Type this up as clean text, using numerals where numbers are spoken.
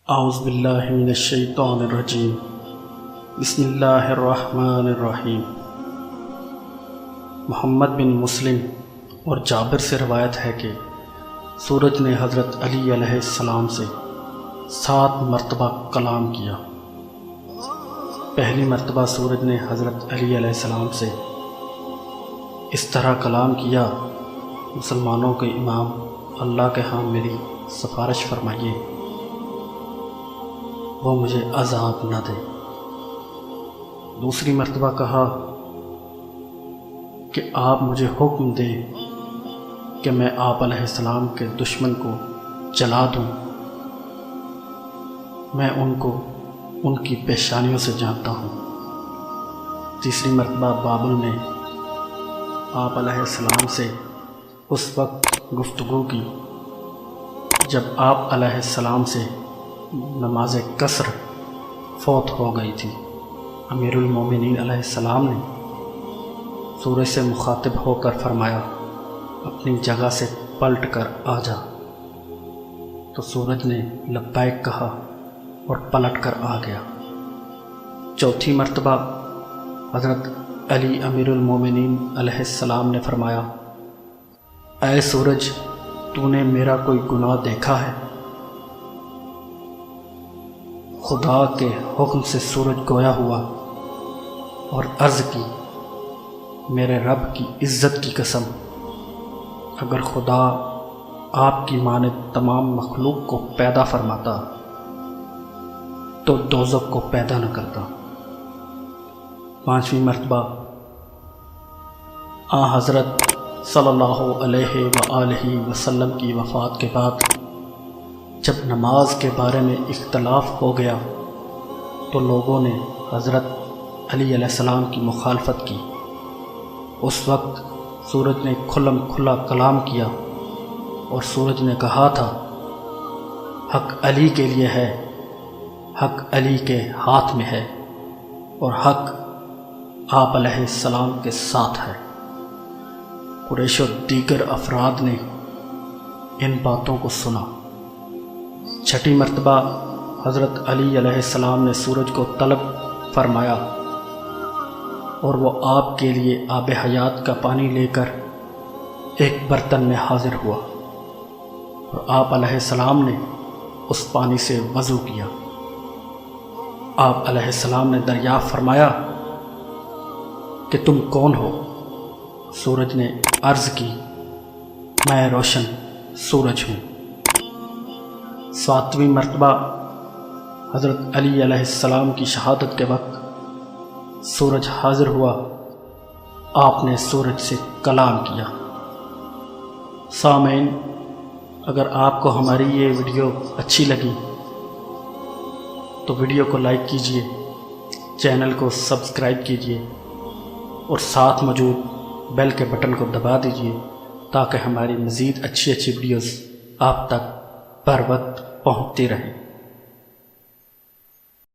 اعوذ باللہ من الشیطان الرجیم بسم اللہ الرحمن الرحیم۔ محمد بن مسلم اور جابر سے روایت ہے کہ سورج نے حضرت علی علیہ السلام سے 7 مرتبہ کلام کیا۔ پہلی مرتبہ سورج نے حضرت علی علیہ السلام سے اس طرح کلام کیا: مسلمانوں کے امام، اللہ کے ہاں میری سفارش فرمائیے، وہ مجھے عذاب نہ دے۔ دوسری مرتبہ کہا کہ آپ مجھے حکم دیں کہ میں آپ علیہ السلام کے دشمن کو جلا دوں، میں ان کو ان کی پیشانیوں سے جانتا ہوں۔ تیسری مرتبہ بابل نے آپ علیہ السلام سے اس وقت گفتگو کی جب آپ علیہ السلام سے نماز قصر فوت ہو گئی تھی۔ امیر المومنین علیہ السلام نے سورج سے مخاطب ہو کر فرمایا: اپنی جگہ سے پلٹ کر آ جا۔ تو سورج نے لبیک کہا اور پلٹ کر آ گیا۔ چوتھی مرتبہ حضرت علی امیر المومنین علیہ السلام نے فرمایا: اے سورج، تو نے میرا کوئی گناہ دیکھا ہے؟ خدا کے حکم سے سورج گویا ہوا اور عرض کی: میرے رب کی عزت کی قسم، اگر خدا آپ کی مانند تمام مخلوق کو پیدا فرماتا تو دوزخ کو پیدا نہ کرتا۔ پانچویں مرتبہ حضرت صلی اللہ علیہ وآلہ وسلم کی وفات کے بعد جب نماز کے بارے میں اختلاف ہو گیا تو لوگوں نے حضرت علی علیہ السلام کی مخالفت کی۔ اس وقت سورج نے کھلم کھلا کلام کیا اور سورج نے کہا تھا: حق علی کے لیے ہے، حق علی کے ہاتھ میں ہے اور حق آپ علیہ السلام کے ساتھ ہے۔ قریش و دیگر افراد نے ان باتوں کو سنا۔ چھٹی مرتبہ حضرت علی علیہ السلام نے سورج کو طلب فرمایا اور وہ آپ کے لیے آب حیات کا پانی لے کر ایک برتن میں حاضر ہوا اور آپ علیہ السلام نے اس پانی سے وضو کیا۔ آپ علیہ السلام نے دریافت فرمایا کہ تم کون ہو؟ سورج نے عرض کی: میں روشن سورج ہوں۔ 7ویں مرتبہ حضرت علی علیہ السلام کی شہادت کے وقت سورج حاضر ہوا، آپ نے سورج سے کلام کیا۔ سامعین، اگر آپ کو ہماری یہ ویڈیو اچھی لگی تو ویڈیو کو لائک کیجیے، چینل کو سبسکرائب کیجیے اور ساتھ موجود بیل کے بٹن کو دبا دیجیے تاکہ ہماری مزید اچھی ویڈیوز آپ تک بر وقت پہنچتی رہیں۔